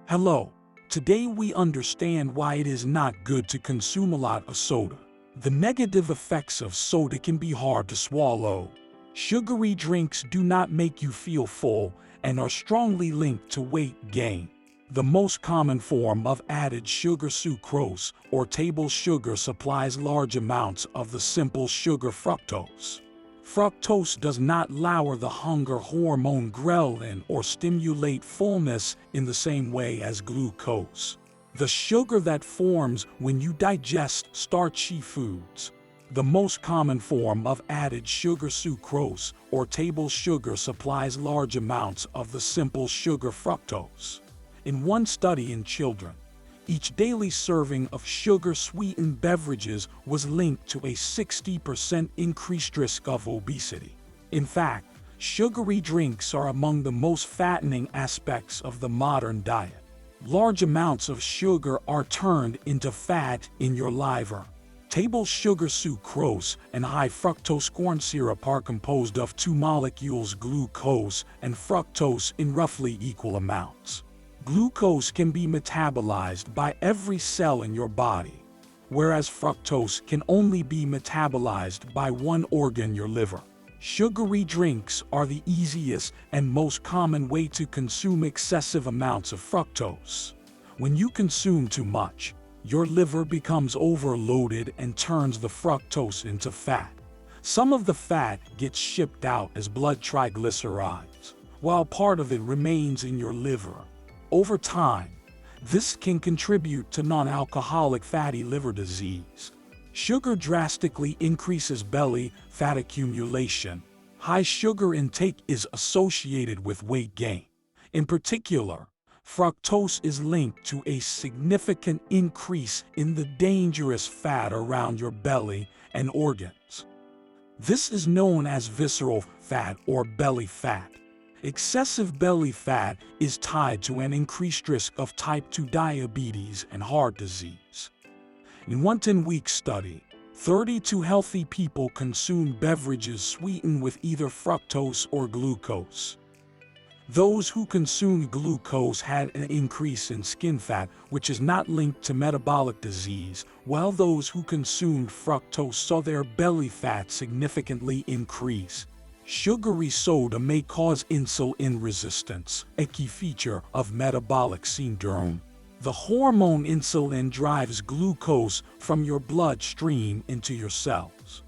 Hello. Today we understand why it is not good to consume a lot of soda. The negative effects of soda can be hard to swallow. Sugary drinks do not make you feel full and are strongly linked to weight gain. The most common form of added sugar, sucrose, or table sugar, supplies large amounts of the simple sugar fructose. Fructose does not lower the hunger hormone ghrelin or stimulate fullness in the same way as glucose, the sugar that forms when you digest starchy foods. The most common form of added sugar, sucrose, or table sugar, supplies large amounts of the simple sugar fructose. In one study in children, each daily serving of sugar-sweetened beverages was linked to a 60% increased risk of obesity. In fact, sugary drinks are among the most fattening aspects of the modern diet. Large amounts of sugar are turned into fat in your liver. Table sugar, sucrose, and high fructose corn syrup are composed of two molecules, glucose and fructose, in roughly equal amounts. Glucose can be metabolized by every cell in your body, whereas fructose can only be metabolized by one organ, your liver. Sugary drinks are the easiest and most common way to consume excessive amounts of fructose. When you consume too much, your liver becomes overloaded and turns the fructose into fat. Some of the fat gets shipped out as blood triglycerides, while part of it remains in your liver. Over time, this can contribute to non-alcoholic fatty liver disease. Sugar drastically increases belly fat accumulation. High sugar intake is associated with weight gain. In particular, fructose is linked to a significant increase in the dangerous fat around your belly and organs. This is known as visceral fat or belly fat. Excessive belly fat is tied to an increased risk of type 2 diabetes and heart disease. In one 10-week study, 32 healthy people consumed beverages sweetened with either fructose or glucose. Those who consumed glucose had an increase in skin fat, which is not linked to metabolic disease, while those who consumed fructose saw their belly fat significantly increase. Sugary soda may cause insulin resistance, a key feature of metabolic syndrome. The hormone insulin drives glucose from your bloodstream into your cells.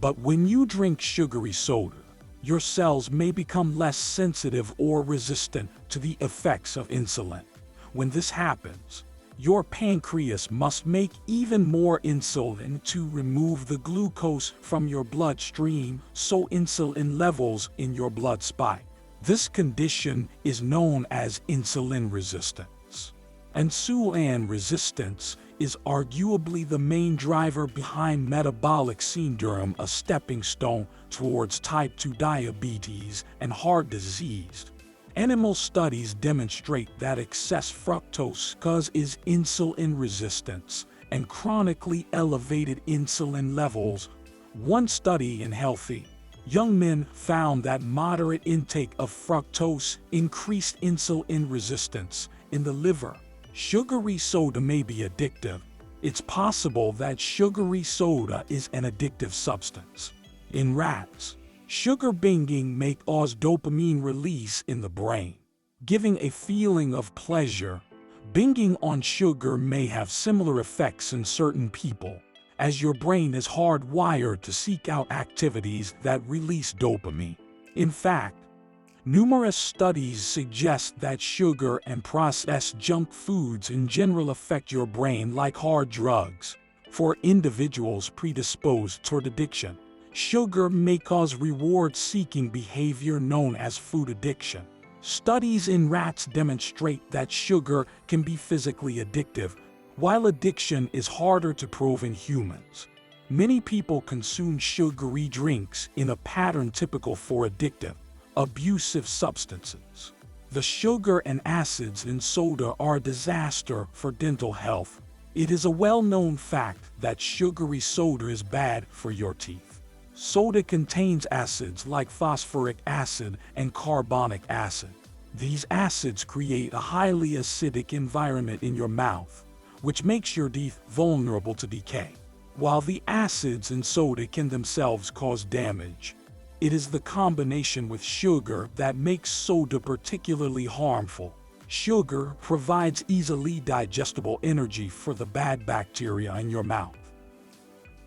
But when you drink sugary soda, your cells may become less sensitive or resistant to the effects of insulin. When this happens, your pancreas must make even more insulin to remove the glucose from your bloodstream, so insulin levels in your blood spike. This condition is known as insulin resistance. Insulin resistance is arguably the main driver behind metabolic syndrome, a stepping stone towards type 2 diabetes and heart disease. Animal studies demonstrate that excess fructose causes insulin resistance and chronically elevated insulin levels. One study in healthy young men found that moderate intake of fructose increased insulin resistance in the liver. Sugary soda may be addictive. It's possible that sugary soda is an addictive substance. In rats, sugar binging may cause dopamine release in the brain, giving a feeling of pleasure. Binging on sugar may have similar effects in certain people, as your brain is hardwired to seek out activities that release dopamine. In fact, numerous studies suggest that sugar and processed junk foods in general affect your brain like hard drugs. For individuals predisposed toward addiction, sugar may cause reward-seeking behavior known as food addiction. Studies in rats demonstrate that sugar can be physically addictive, while addiction is harder to prove in humans. Many people consume sugary drinks in a pattern typical for addictive, abusive substances. The sugar and acids in soda are a disaster for dental health. It is a well-known fact that sugary soda is bad for your teeth. Soda contains acids like phosphoric acid and carbonic acid. These acids create a highly acidic environment in your mouth, which makes your teeth vulnerable to decay. While the acids in soda can themselves cause damage, it is the combination with sugar that makes soda particularly harmful. Sugar provides easily digestible energy for the bad bacteria in your mouth.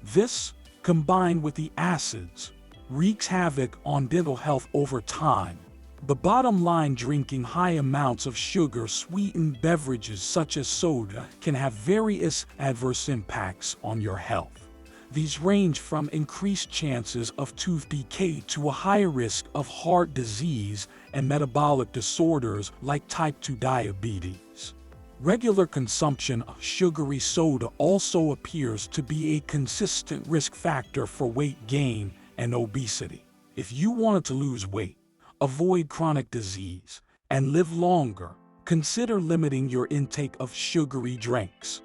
This, combined with the acids, wreaks havoc on dental health over time. The bottom line: drinking high amounts of sugar-sweetened beverages such as soda can have various adverse impacts on your health. These range from increased chances of tooth decay to a higher risk of heart disease and metabolic disorders like type 2 diabetes. Regular consumption of sugary soda also appears to be a consistent risk factor for weight gain and obesity. If you wanted to lose weight, avoid chronic disease, and live longer, consider limiting your intake of sugary drinks.